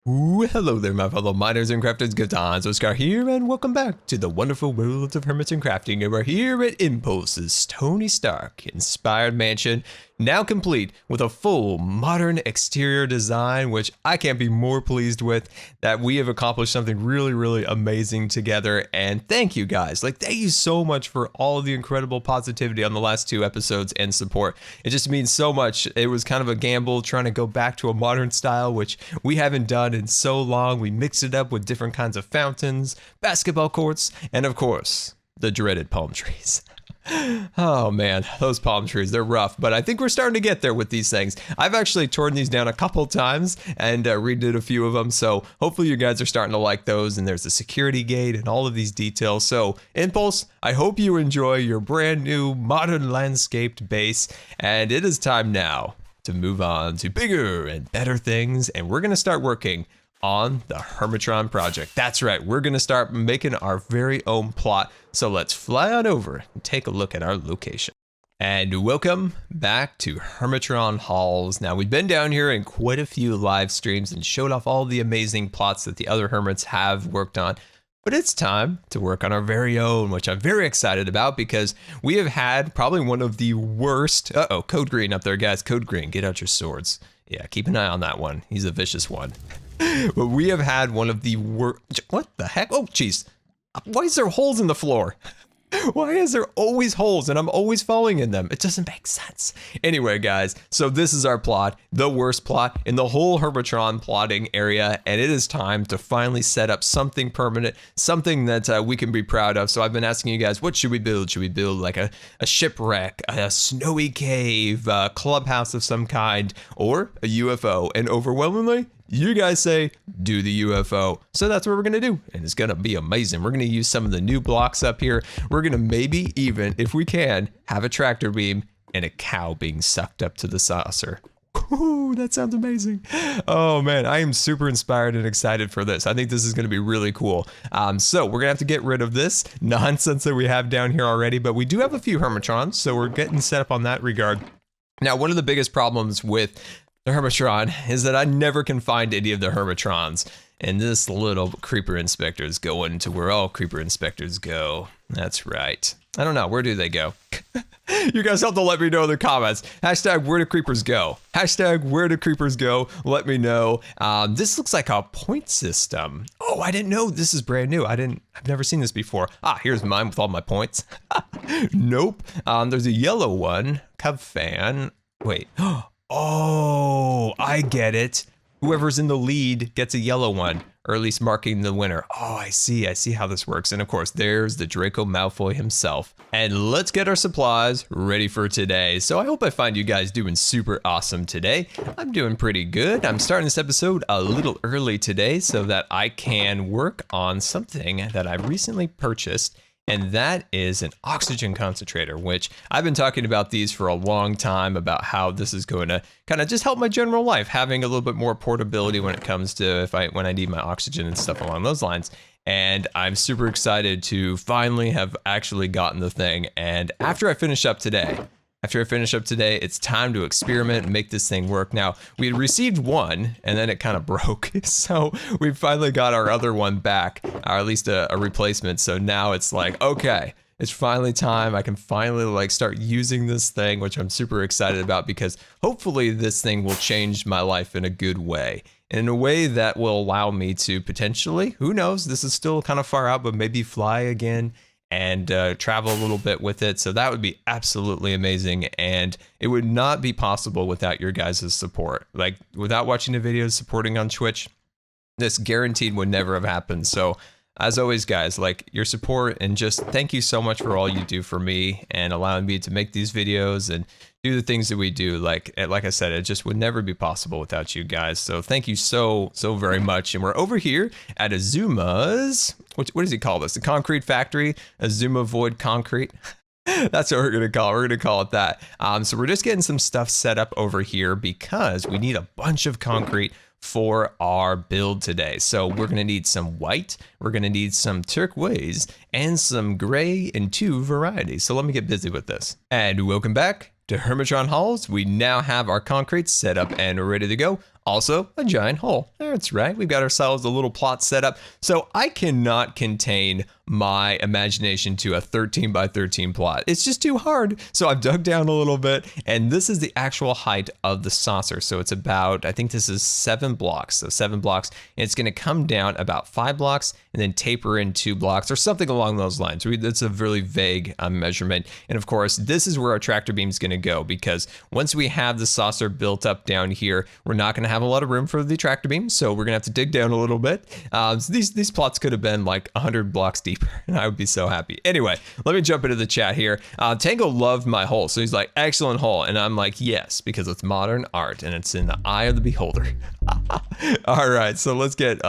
Ooh, hello there, my fellow miners and crafters. GoodTimesWithScar here, and welcome back to the wonderful world of Hermits and Crafting. And we're here at Impulse's Tony Stark inspired mansion, now complete with a full modern exterior design, which I can't be more pleased with. That we have accomplished something really amazing together. And thank you guys, thank you so much for all of the incredible positivity on the last 2 episodes and support. It just means so much. It was kind of a gamble trying to go back to a modern style, which we haven't done in so long. We mixed it up with different kinds of fountains, basketball courts, and of course, the dreaded palm trees. Oh man, those palm trees, they're rough, but I think we're starting to get there with these things. I've actually torn these down a couple times and redid a few of them, so hopefully you guys are starting to like those, and there's a security gate and all of these details. So Impulse, I hope you enjoy your brand new modern landscaped base, and it is time now to move on to bigger and better things, and we're going to start working on the Hermitron project. That's right, we're gonna start making our very own plot. So let's fly on over and take a look at our location. And welcome back to Hermitron Halls. Now, we've been down here in quite a few live streams and showed off all the amazing plots that the other hermits have worked on. But it's time to work on our very own, which I'm very excited about because we have had probably one of the worst. Uh-oh, Code Green up there, guys. Code Green, get out your swords. Yeah, keep an eye on that one. He's a vicious one. But we have had one of the worst. What the heck? Oh, jeez. Why is there holes in the floor? Why is there always holes and I'm always falling in them? It doesn't make sense. Anyway, guys, so this is our plot, the worst plot in the whole Hermitron plotting area, and it is time to finally set up something permanent, something that we can be proud of. So I've been asking you guys, what should we build? Should we build like a shipwreck, a snowy cave, a clubhouse of some kind, or a UFO? And overwhelmingly, you guys say, do the UFO. So that's what we're gonna do, and it's gonna be amazing. We're gonna use some of the new blocks up here. We're gonna maybe even, if we can, have a tractor beam and a cow being sucked up to the saucer. Ooh, that sounds amazing. Oh man, I am super inspired and excited for this. I think this is gonna be really cool. So we're gonna have to get rid of this nonsense that we have down here already, but we do have a few Hermitrons, so we're getting set up on that regard. Now, one of the biggest problems with the Hermitron is that I never can find any of the Hermitrons, and this little creeper inspector is going to where all creeper inspectors go. That's right. I don't know, where do they go? You guys have to let me know in the comments. Hashtag where do creepers go? Hashtag where do creepers go? Let me know. This looks like a point system. Oh, I didn't know this is brand new. I've never seen this before. Ah, here's mine with all my points. Nope. There's a yellow one. Cub fan. Wait. Oh, I get it. Whoever's in the lead gets a yellow one, or at least marking the winner. Oh, I see how this works. And of course, there's the Draco Malfoy himself. And let's get our supplies ready for today. So I hope I find you guys doing super awesome today. I'm doing pretty good. I'm starting this episode a little early today so that I can work on something that I recently purchased. And that is an oxygen concentrator, which I've been talking about these for a long time, about how this is going to kind of just help my general life, having a little bit more portability when it comes to when I need my oxygen and stuff along those lines. And I'm super excited to finally have actually gotten the thing. And after I finish up today, it's time to experiment and make this thing work. Now, we had received one, and then it kind of broke. So we finally got our other one back, or at least a replacement. So now it's like, okay, it's finally time. I can finally start using this thing, which I'm super excited about, because hopefully this thing will change my life in a good way. In a way that will allow me to potentially, who knows, this is still kind of far out, but maybe fly again and travel a little bit with it. So that would be absolutely amazing, and it would not be possible without your guys' support. Without watching the videos, supporting on Twitch, this guaranteed would never have happened. So as always, guys, your support, and just thank you so much for all you do for me and allowing me to make these videos and do the things that we do. Like I said, it just would never be possible without you guys. So thank you so very much. And we're over here at Azuma's, what does he call this? The concrete factory, Azuma Void Concrete. That's what we're gonna call it. We're gonna call it that. So we're just getting some stuff set up over here because we need a bunch of concrete for our build today. So we're gonna need some white, we're gonna need some turquoise, and some gray in 2 varieties. So let me get busy with this. And welcome back to Hermitron Halls. We now have our concrete set up and ready to go. Also, a giant hole. That's right. We've got ourselves a little plot set up. So I cannot contain my imagination to a 13 by 13 plot. It's just too hard. So I've dug down a little bit, and this is the actual height of the saucer. So it's about, I think this is 7 blocks. So 7 blocks, and it's going to come down about 5 blocks and then taper in 2 blocks or something along those lines. That's a really vague measurement. And of course, this is where our tractor beam is going to go, because once we have the saucer built up down here, we're not going to have a lot of room for the tractor beam. So we're going to have to dig down a little bit. So these plots could have been like 100 blocks deep, and I would be so happy. Anyway, let me jump into the chat here. Tango loved my hole, so he's like, excellent hole. And I'm like, yes, because it's modern art and it's in the eye of the beholder. All right, so let's get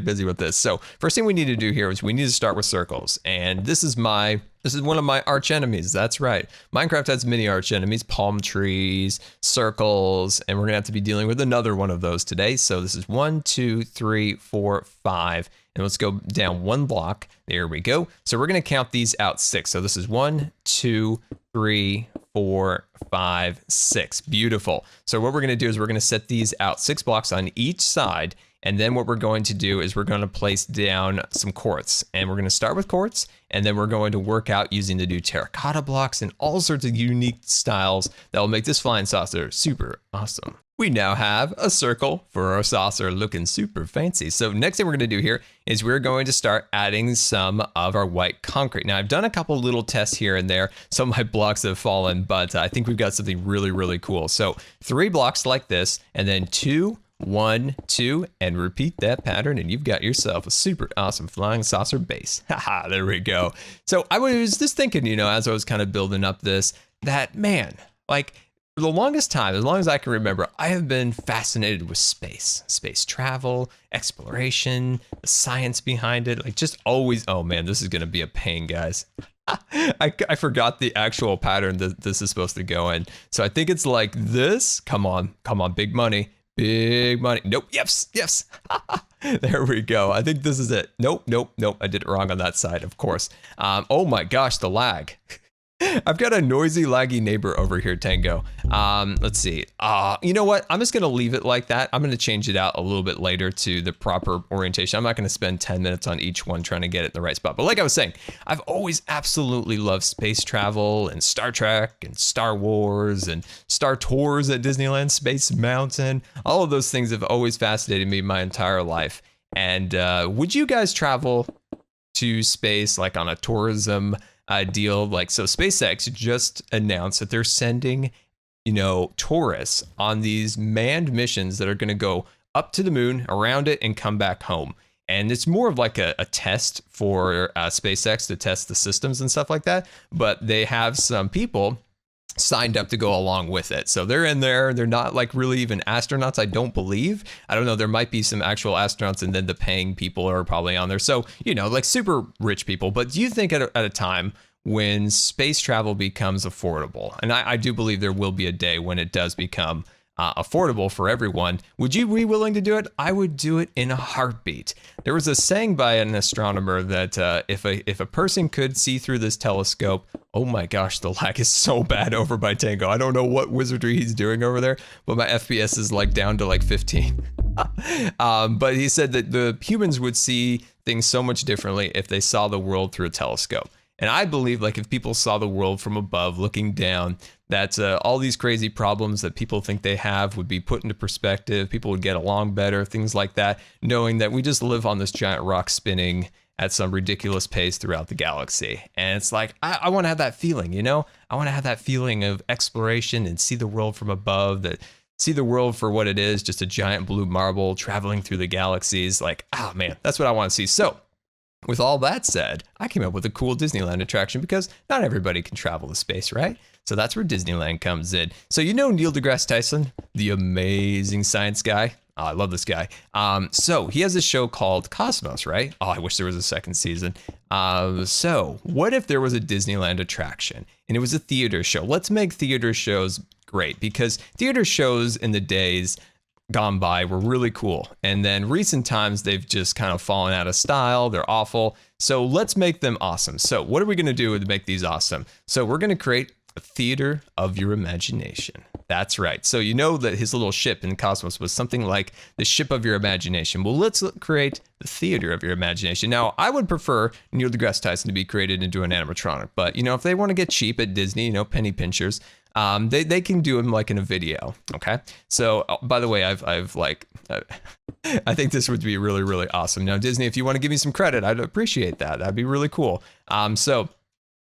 busy with this. So first thing we need to do here is we need to start with circles. And this is one of my arch enemies. That's right. Minecraft has many arch enemies: palm trees, circles, and we're gonna have to be dealing with another one of those today. So this is 1, 2, 3, 4, 5. And let's go down 1 block. There we go. So we're going to count these out 6. So this is 1, 2, 3, 4, 5, 6. Beautiful. So what we're going to do is we're going to set these out 6 blocks on each side. And then what we're going to do is we're going to place down some quartz. And we're going to start with quartz. And then we're going to work out using the new terracotta blocks and all sorts of unique styles that will make this flying saucer super awesome. We now have a circle for our saucer, looking super fancy. So next thing we're going to do here is we're going to start adding some of our white concrete. Now I've done a couple little tests here and there. Some of my blocks have fallen, but I think we've got something really, really cool. So 3 blocks like this, and then 2, 1, 2, and repeat that pattern, and you've got yourself a super awesome flying saucer base. Haha, there we go. So I was just thinking, as I was kind of building up this, that man, like, for the longest time, as long as I can remember, I have been fascinated with space travel, exploration, the science behind it, like just always. Oh man, this is going to be a pain, guys. I forgot the actual pattern that this is supposed to go in. So I think it's like this. Come on, big money. Big money. Nope. Yes. There we go. I think this is it. Nope. I did it wrong on that side, of course. Oh my gosh, the lag. I've got a noisy, laggy neighbor over here, Tango. Let's see. You know what? I'm just going to leave it like that. I'm going to change it out a little bit later to the proper orientation. I'm not going to spend 10 minutes on each one trying to get it in the right spot. But like I was saying, I've always absolutely loved space travel and Star Trek and Star Wars and Star Tours at Disneyland, Space Mountain. All of those things have always fascinated me my entire life. And would you guys travel to space like on a tourism deal? Like, so SpaceX just announced that they're sending, tourists on these manned missions that are going to go up to the moon, around it, and come back home. And it's more of like a test for SpaceX to test the systems and stuff like that. But they have some people signed up to go along with it. So they're in there. They're not like really even astronauts, I don't believe. I don't know. There might be some actual astronauts, and then the paying people are probably on there. So, like super rich people. But do you think at a time when space travel becomes affordable, and I do believe there will be a day when it does become affordable for everyone, would you be willing to do it? I would do it in a heartbeat. There was a saying by an astronomer that if a person could see through this telescope, oh my gosh, the lag is so bad over by Tango. I don't know what wizardry he's doing over there, but my FPS is like down to like 15. But he said that the humans would see things so much differently if they saw the world through a telescope. And I believe, like, if people saw the world from above looking down, that all these crazy problems that people think they have would be put into perspective. People would get along better, things like that, knowing that we just live on this giant rock spinning at some ridiculous pace throughout the galaxy. And it's like, I want to have that feeling, I want to have that feeling of exploration and see the world from above, that see the world for what it is, just a giant blue marble traveling through the galaxies. Like, oh man, that's what I want to see. So with all that said, I came up with a cool Disneyland attraction because not everybody can travel to space, right? So that's where Disneyland comes in. So Neil deGrasse Tyson, the amazing science guy. Oh, I love this guy. So he has a show called Cosmos, right? Oh, I wish there was a second season. So what if there was a Disneyland attraction and it was a theater show? Let's make theater shows great, because theater shows in the days gone by were really cool. And then recent times, they've just kind of fallen out of style. They're awful. So let's make them awesome. So what are we going to do to make these awesome? So we're going to create a theater of your imagination. That's right. So you know that his little ship in the cosmos was something like the ship of your imagination. Well, let's create the theater of your imagination. Now, I would prefer Neil deGrasse Tyson to be created into an animatronic, but you know, if they want to get cheap at Disney, you know, penny pinchers, they can do him like in a video. Okay. So by the way, I've like, I think this would be really, really awesome. Now, Disney, if you want to give me some credit, I'd appreciate that. That'd be really cool. So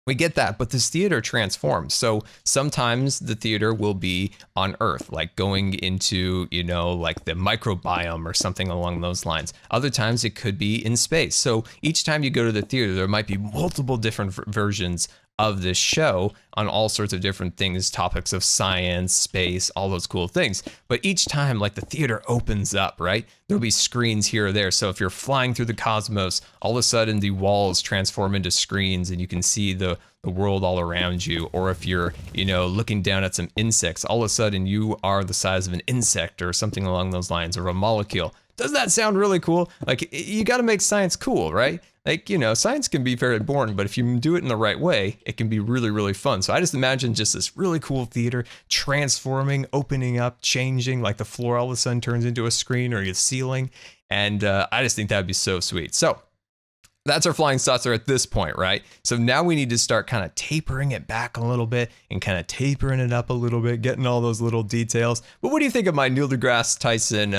we get that, but this theater transforms. So sometimes the theater will be on Earth, like going into, you know, like the microbiome or something along those lines. Other times it could be in space. So each time you go to the theater, there might be multiple different versions of this show on all sorts of different things, topics of science, space, all those cool things. But each time, like, the theater opens up, right? There'll be screens here or there. So if you're flying through the cosmos, all of a sudden the walls transform into screens and you can see the world all around you. Or if you're, you know, looking down at some insects, all of a sudden you are the size of an insect or something along those lines, or a molecule. Doesn't that sound really cool? Like, you got to make science cool, right? Like, you know, science can be very boring, but if you do it in the right way, it can be really, really fun. So I just imagine just this really cool theater transforming, opening up, changing, like the floor all of a sudden turns into a screen or a ceiling. And I just think that'd be so sweet. So that's our flying saucer at this point, right? So now we need to start kind of tapering it back a little bit and kind of tapering it up a little bit, getting all those little details. But what do you think of my Neil deGrasse Tyson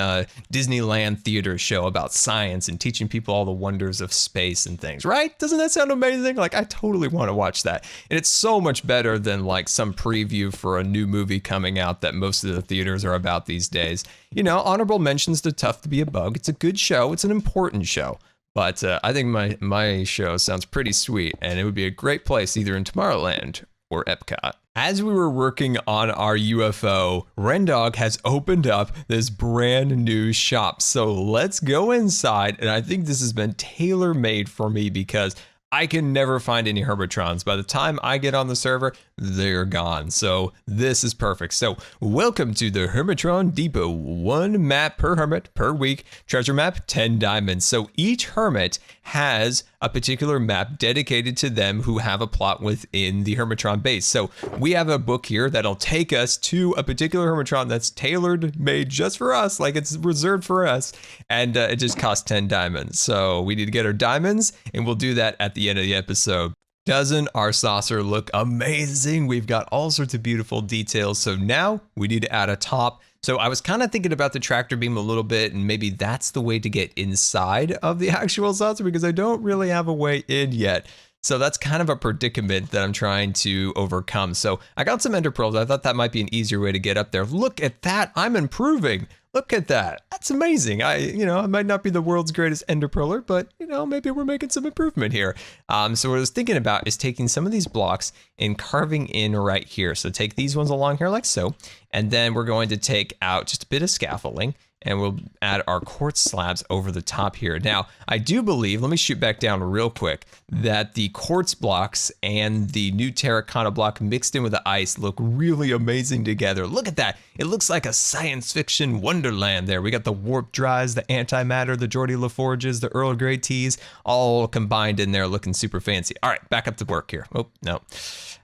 Disneyland theater show about science and teaching people all the wonders of space and things, right? Doesn't that sound amazing? Like, I totally want to watch that. And it's so much better than like some preview for a new movie coming out that most of the theaters are about these days. You know, honorable mentions to Tough to Be a Bug. It's a good show. It's an important show. But I think my show sounds pretty sweet, and it would be a great place either in Tomorrowland or Epcot. As we were working on our UFO, RenDog has opened up this brand new shop. So let's go inside, and I think this has been tailor-made for me because I can never find any Hermitrons. By the time I get on the server, they're gone. So this is perfect. So welcome to the Hermitron Depot. 1 map per hermit per week. Treasure map, 10 diamonds. So each hermit has a particular map dedicated to them who have a plot within the Hermitron base. So we have a book here that'll take us to a particular Hermitron that's tailored, made just for us, like it's reserved for us. And it just costs 10 diamonds. So we need to get our diamonds, and we'll do that at the end of the episode. Doesn't our saucer look amazing? We've got all sorts of beautiful details. So now we need to add a top. So I was kind of thinking about the tractor beam a little bit, and maybe that's the way to get inside of the actual saucer because I don't really have a way in yet. So that's kind of a predicament that I'm trying to overcome. So I got some ender pearls. I thought that might be an easier way to get up there. Look at that. I'm improving. Look at that. That's amazing. I might not be the world's greatest ender pearler, but maybe we're making some improvement here. So what I was thinking about is taking some of these blocks and carving in right here. So take these ones along here like so, and then we're going to take out just a bit of scaffolding, and we'll add our quartz slabs over the top here. Now, I do believe, let me shoot back down real quick, that the quartz blocks and the new terracotta block mixed in with the ice look really amazing together. Look at that. It looks like a science fiction wonderland there. We got the warp dries, the antimatter, the Geordie LaForges, the Earl Grey teas, all combined in there looking super fancy. All right, back up to work here. Oh, no.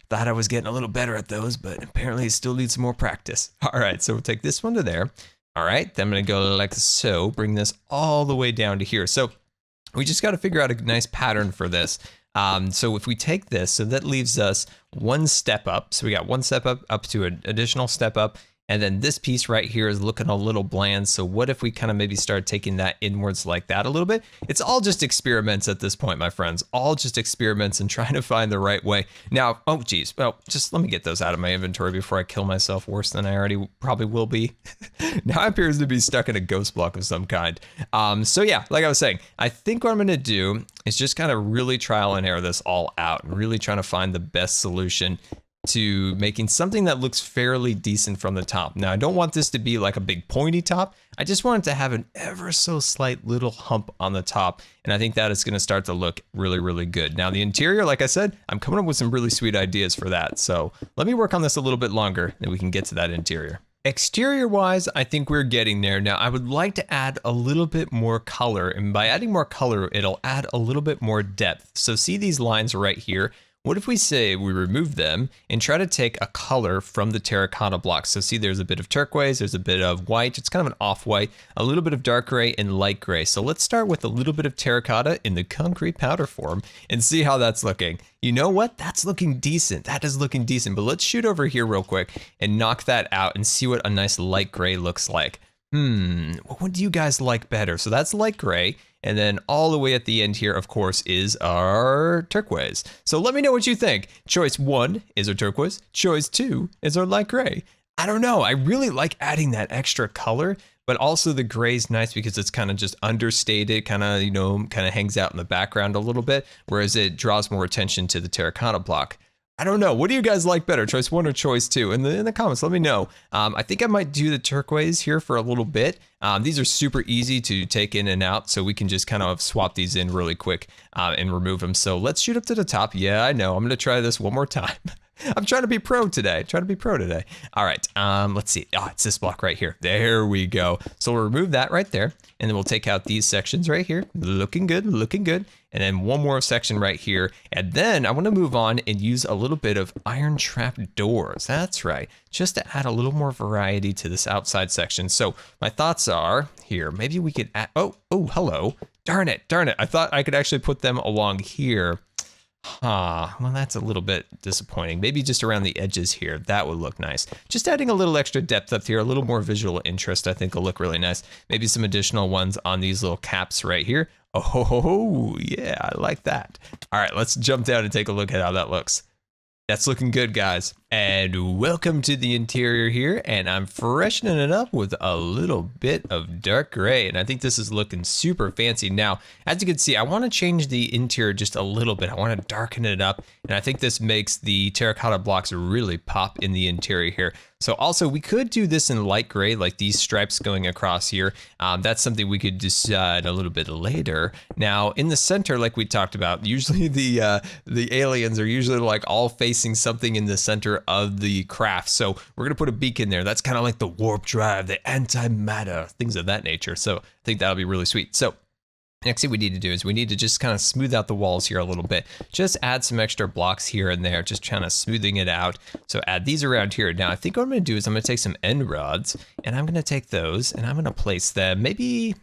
Thought I was getting a little better at those, but apparently it still needs some more practice. All right, so we'll take this one to there. All right, then I'm gonna go like so, bring this all the way down to here. So we just gotta figure out a nice pattern for this. So if we take this, so that leaves us one step up. So we got one step up to an additional step up. And then this piece right here is looking a little bland. So what if we kind of maybe start taking that inwards like that a little bit? It's all just experiments at this point, my friends. All just experiments and trying to find the right way. Now, oh geez, well, just let me get those out of my inventory before I kill myself worse than I already probably will be. Now I appears to be stuck in a ghost block of some kind. So yeah, like I was saying, I think what I'm gonna do is just kind of really trial and error this all out and really trying to find the best solution to making something that looks fairly decent from the top. Now, I don't want this to be like a big pointy top. I just want it to have an ever so slight little hump on the top. And I think that is going to start to look really, really good. Now, the interior, like I said, I'm coming up with some really sweet ideas for that. So let me work on this a little bit longer, then we can get to that interior. Exterior wise, I think we're getting there. Now, I would like to add a little bit more color. And by adding more color, it'll add a little bit more depth. So see these lines right here? what if we say we remove them and try to take a color from the terracotta blocks? So see, there's a bit of turquoise, there's a bit of white, it's kind of an off-white, a little bit of dark gray and light gray. So let's start with a little bit of terracotta in the concrete powder form and see how that's looking. You know what? That's looking decent. That is looking decent, but let's shoot over here real quick and knock that out and see what a nice light gray looks like. What do you guys like better? So that's light gray. And then all the way at the end here, of course, is our turquoise. So let me know what you think. Choice 1 is our turquoise. Choice 2 is our light gray. I don't know. I really like adding that extra color, but also the gray is nice because it's kind of just understated, kind of, kind of hangs out in the background a little bit, whereas it draws more attention to the terracotta block. I don't know. What do you guys like better, choice 1 or choice 2? In the comments, let me know. I think I might do the turquoise here for a little bit. These are super easy to take in and out, so we can just kind of swap these in really quick and remove them. So let's shoot up to the top. Yeah, I know. I'm going to try this one more time. I'm trying to be pro today. All right, let's see. Oh, it's this block right here. There we go. So we'll remove that right there, and then we'll take out these sections right here. Looking good, looking good. And then one more section right here. And then I want to move on and use a little bit of iron trap doors. That's right. Just to add a little more variety to this outside section. So my thoughts are here. Maybe we could add, oh, hello. Darn it. I thought I could actually put them along here. Well, that's a little bit disappointing. Maybe just around the edges here. That would look nice. Just adding a little extra depth up here, a little more visual interest, I think will look really nice. Maybe some additional ones on these little caps right here. Oh, yeah, I like that. All right, let's jump down and take a look at how that looks. That's looking good, guys. And welcome to the interior here, and I'm freshening it up with a little bit of dark gray, and I think this is looking super fancy. Now, as you can see, I want to change the interior just a little bit. I want to darken it up, and I think this makes the terracotta blocks really pop in the interior here. So also, we could do this in light gray, like these stripes going across here. That's something we could decide a little bit later. Now, in the center, like we talked about, usually the aliens are usually like all facing something in the center of the craft. So we're gonna put a beacon there. That's kind of like the warp drive, the antimatter, things of that nature. So I think that'll be really sweet. So next thing we need to do is we need to just kind of smooth out the walls here a little bit. Just add some extra blocks here and there, just kind of smoothing it out. So add these around here. Now I think what I'm gonna do is I'm gonna take some end rods and I'm gonna take those and I'm gonna place them maybe,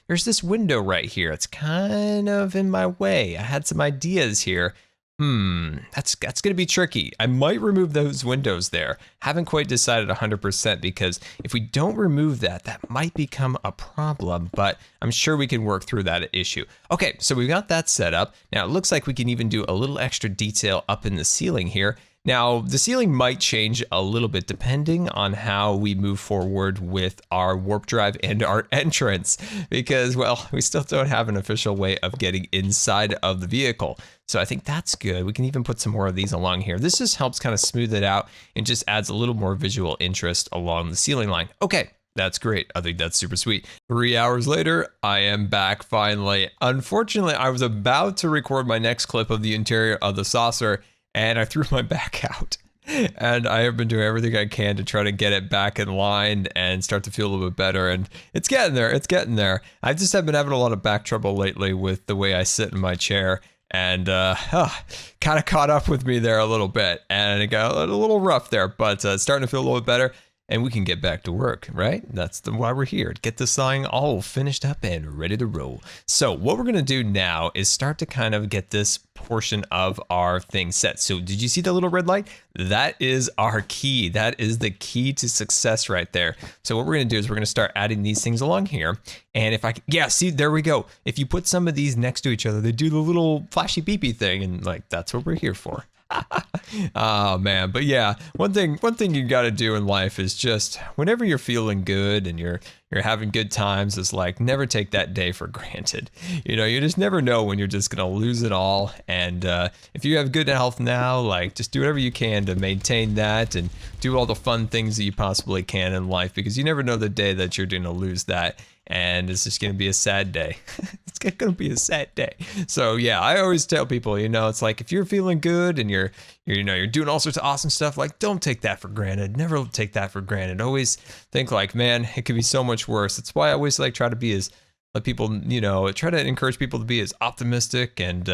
there's this window right here. It's kind of in my way. I had some ideas here. That's gonna be tricky. I might remove those windows there. Haven't quite decided 100% because if we don't remove that, that might become a problem, but I'm sure we can work through that issue. Okay, so we've got that set up. Now it looks like we can even do a little extra detail up in the ceiling here. Now, the ceiling might change a little bit depending on how we move forward with our warp drive and our entrance because, well, we still don't have an official way of getting inside of the vehicle. So I think that's good. We can even put some more of these along here. This just helps kind of smooth it out and just adds a little more visual interest along the ceiling line. Okay. That's great. I think that's super sweet. 3 hours later, I am back finally. Unfortunately, I was about to record my next clip of the interior of the saucer and I threw my back out. And I have been doing everything I can to try to get it back in line and start to feel a little bit better. And it's getting there. It's getting there. I just have been having a lot of back trouble lately with the way I sit in my chair. And kind of caught up with me there a little bit. And it got a little rough there, but it's starting to feel a little bit better. And we can get back to work, right? That's why we're here, to get this thing all finished up and ready to roll. So what we're gonna do now is start to kind of get this portion of our thing set. So did you see the little red light? That is our key. That is the key to success right there. So what we're gonna do is we're gonna start adding these things along here. And if I can, yeah, see, there we go. If you put some of these next to each other, they do the little flashy beepy thing, and like, that's what we're here for. Oh man, but yeah, one thing you got to do in life is just whenever you're feeling good and you're having good times, is like never take that day for granted. You know, you just never know when you're just gonna lose it all. And if you have good health now, like just do whatever you can to maintain that and do all the fun things that you possibly can in life, because you never know the day that you're gonna lose that. And it's just going to be a sad day. It's going to be a sad day. So yeah, I always tell people, you know, it's like if you're feeling good and you're doing all sorts of awesome stuff, like don't take that for granted. Never take that for granted. Always think like, man, it could be so much worse. That's why I always like try to be as, let people, you know, try to encourage people to be as optimistic and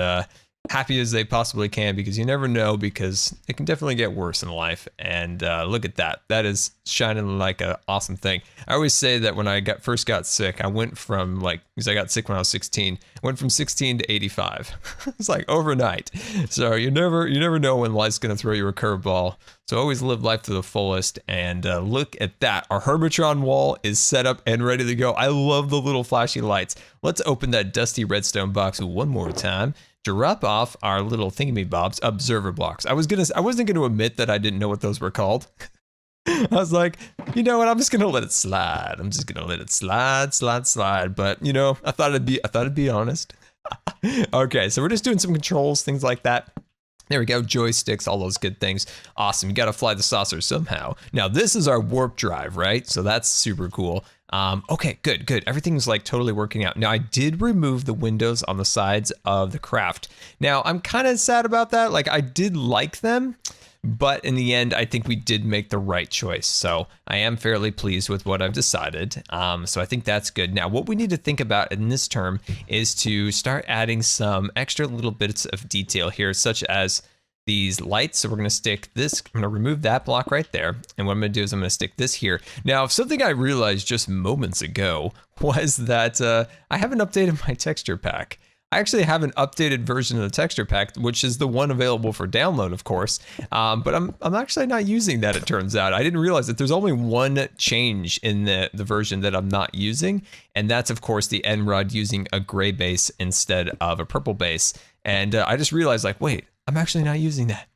happy as they possibly can, because you never know, because it can definitely get worse in life. And look at that. That is shining like an awesome thing. I always say that when I first got sick, I went from because I got sick when I was 16, I went from 16 to 85. It's like overnight. So you never know when life's going to throw you a curveball. So always live life to the fullest. And look at that. Our Hermitron wall is set up and ready to go. I love the little flashy lights. Let's open that dusty redstone box one more time. Drop off our little thingamybobs, observer blocks. I wasn't gonna admit that I didn't know what those were called. I was like, you know what? I'm just gonna let it slide. I'm just gonna let it slide. But you know, I thought it'd be honest. Okay, so we're just doing some controls, things like that. There we go, joysticks, all those good things. Awesome, you gotta fly the saucer somehow. Now this is our warp drive, right? So that's super cool. Okay, good. Everything's like totally working out. Now I did remove the windows on the sides of the craft. Now I'm kind of sad about that. Like I did like them, but in the end, I think we did make the right choice. So I am fairly pleased with what I've decided. So I think that's good. Now what we need to think about in this term is to start adding some extra little bits of detail here, such as these lights. So we're going to stick this, I'm going to remove that block right there. And what I'm going to do is I'm going to stick this here. Now, something I realized just moments ago was that I haven't updated my texture pack. I actually have an updated version of the texture pack, which is the one available for download, of course. But I'm actually not using that, it turns out. I didn't realize that there's only one change in the version that I'm not using. And that's, of course, the end rod using a gray base instead of a purple base. And I just realized, like, wait, I'm actually not using that.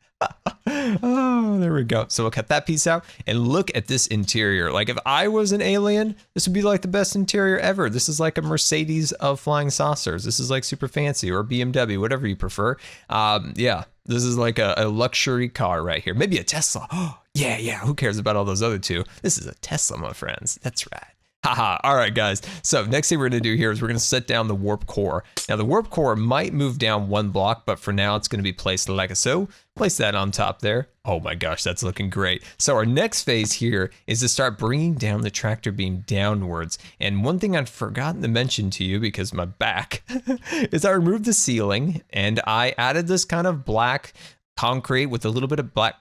Oh, there we go. So we'll cut that piece out and look at this interior. Like if I was an alien, this would be like the best interior ever. This is like a Mercedes of flying saucers. This is like super fancy, or BMW, whatever you prefer. Yeah, this is like a luxury car right here. Maybe a Tesla. Oh, yeah. Who cares about all those other two? This is a Tesla, my friends. That's right. Haha. All right, guys. So next thing we're going to do here is we're going to set down the warp core. Now the warp core might move down one block, but for now it's going to be placed like so. Place that on top there. Oh my gosh, that's looking great. So our next phase here is to start bringing down the tractor beam downwards. And one thing I'd forgotten to mention to you, because my back, is I removed the ceiling and I added this kind of black concrete with a little bit of black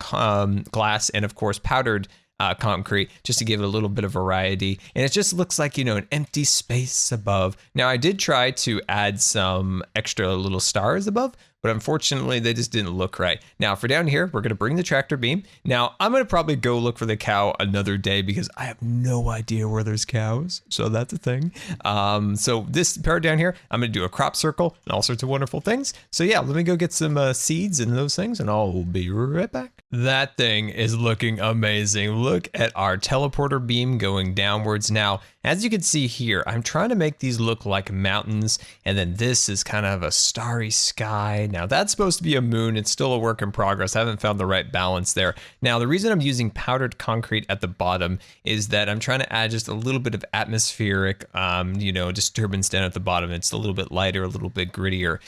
glass and of course powdered concrete, just to give it a little bit of variety. And it just looks like, you know, an empty space above. Now I did try to add some extra little stars above, but unfortunately they just didn't look right. Now for down here, we're gonna bring the tractor beam. Now I'm gonna probably go look for the cow another day, because I have no idea where there's cows. So that's a thing. So this part down here, I'm gonna do a crop circle and all sorts of wonderful things. So yeah, let me go get some seeds and those things, and I'll be right back. That thing is looking amazing. Look at our teleporter beam going downwards. Now, as you can see here, I'm trying to make these look like mountains, and then this is kind of a starry sky. Now that's supposed to be a moon. It's still a work in progress. I haven't found the right balance there. Now the reason I'm using powdered concrete at the bottom is that I'm trying to add just a little bit of atmospheric, you know, disturbance down at the bottom. It's a little bit lighter, a little bit grittier.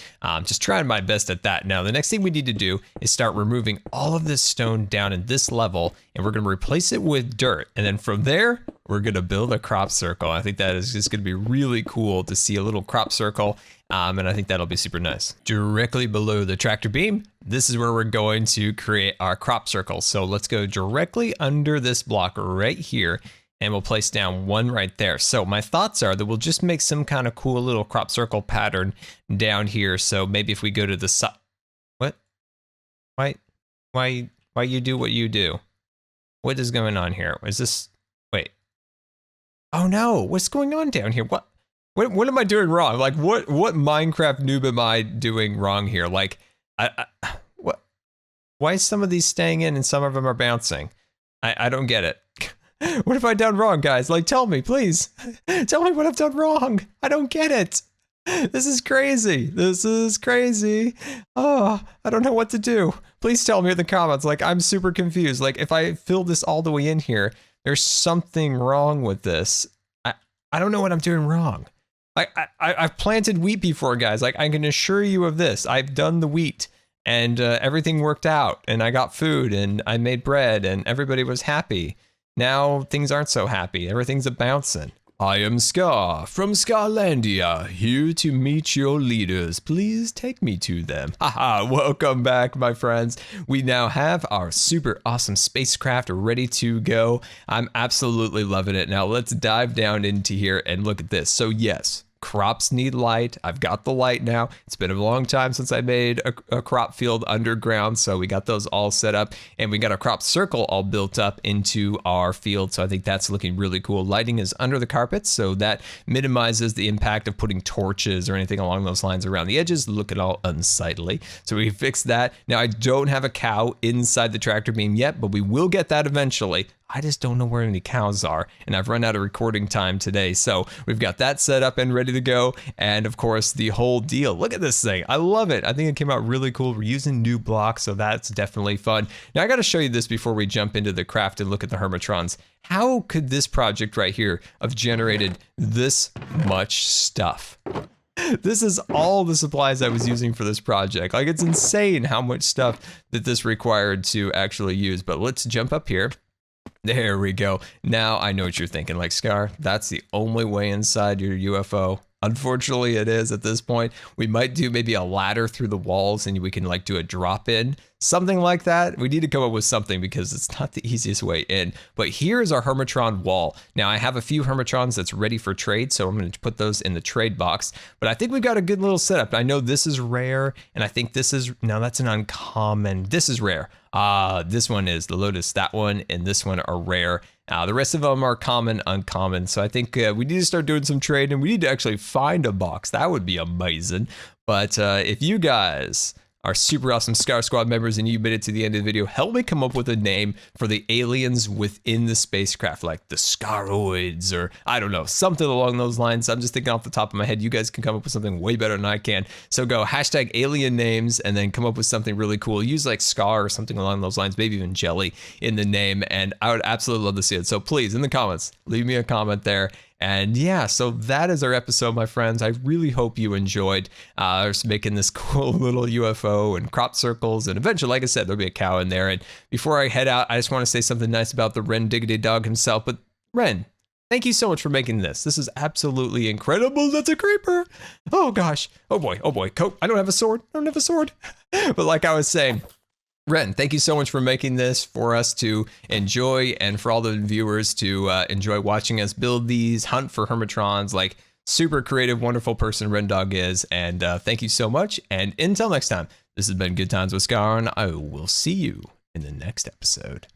Just trying my best at that. Now the next thing we need to do is start removing all of this stone down in this level, and we're going to replace it with dirt. And then from there, we're going to build a crop circle. I think that is just going to be really cool to see a little crop circle. And I think that'll be super nice. Directly below the tractor beam, this is where we're going to create our crop circle. So let's go directly under this block right here, and we'll place down one right there. So my thoughts are that we'll just make some kind of cool little crop circle pattern down here. So maybe if we go to the side, what? Why you do what you do? What is going on here? Is this, wait. Oh no, what's going on down here? What am I doing wrong? Like what Minecraft noob am I doing wrong here? Like what? Why is some of these staying in and some of them are bouncing? I don't get it. What have I done wrong, guys? Like tell me, please. Tell me what I've done wrong. I don't get it. This is crazy. This is crazy. Oh, I don't know what to do. Please tell me in the comments. Like, I'm super confused. Like, if I fill this all the way in here, there's something wrong with this. I don't know what I'm doing wrong. Like, I've planted wheat before, guys. Like, I can assure you of this. I've done the wheat, and everything worked out, and I got food, and I made bread, and everybody was happy. Now, things aren't so happy. Everything's a bouncing. I am Scar from Scarlandia, here to meet your leaders. Please take me to them. Haha, welcome back, my friends. We now have our super awesome spacecraft ready to go. I'm absolutely loving it. Now let's dive down into here and look at this. So yes, crops need light. I've got the light now. It's been a long time since I made a crop field underground, so we got those all set up, and we got a crop circle all built up into our field, so I think that's looking really cool. Lighting is under the carpet, so that minimizes the impact of putting torches or anything along those lines around the edges, looking all unsightly. So we fixed that. Now I don't have a cow inside the tractor beam yet, but we will get that eventually. I just don't know where any cows are, and I've run out of recording time today. So we've got that set up and ready to go. And of course, the whole deal. Look at this thing. I love it. I think it came out really cool. We're using new blocks, so that's definitely fun. Now I got to show you this before we jump into the craft and look at the Hermitrons. How could this project right here have generated this much stuff? This is all the supplies I was using for this project. Like, it's insane how much stuff that this required to actually use. But let's jump up here. There we go. Now I know what you're thinking, like, Scar, that's the only way inside your UFO. Unfortunately, it is at this point. We might do maybe a ladder through the walls and we can like do a drop in, something like that. We need to come up with something because it's not the easiest way in. But here's our Hermitron wall. Now I have a few Hermitrons that's ready for trade, so I'm going to put those in the trade box. But I think we've got a good little setup. I know this is rare, and I think this is, no, that's an uncommon. This is rare. This one is the Lotus, that one, and this one are rare. The rest of them are common, uncommon. So I think we need to start doing some trade, and we need to actually find a box. That would be amazing. But if you guys are super awesome Scar Squad members and you made it to the end of the video, help me come up with a name for the aliens within the spacecraft, like the Scaroids, or I don't know, something along those lines. I'm just thinking off the top of my head. You guys can come up with something way better than I can. So go hashtag alien names and then come up with something really cool. Use like Scar or something along those lines, maybe even Jelly in the name, and I would absolutely love to see it. So please, in the comments, leave me a comment there. And yeah, so that is our episode, my friends. I really hope you enjoyed making this cool little UFO and crop circles. And eventually, like I said, there'll be a cow in there. And before I head out, I just want to say something nice about the RenDog himself. But Ren, thank you so much for making this. This is absolutely incredible. That's a creeper. Oh gosh. Oh boy. Oh boy. Coat. I don't have a sword. I don't have a sword. But like I was saying, Ren, thank you so much for making this for us to enjoy, and for all the viewers to enjoy watching us build these, hunt for Hermitrons. Like, super creative, wonderful person RenDog is. And thank you so much. And until next time, this has been Good Times with Scar, and I will see you in the next episode.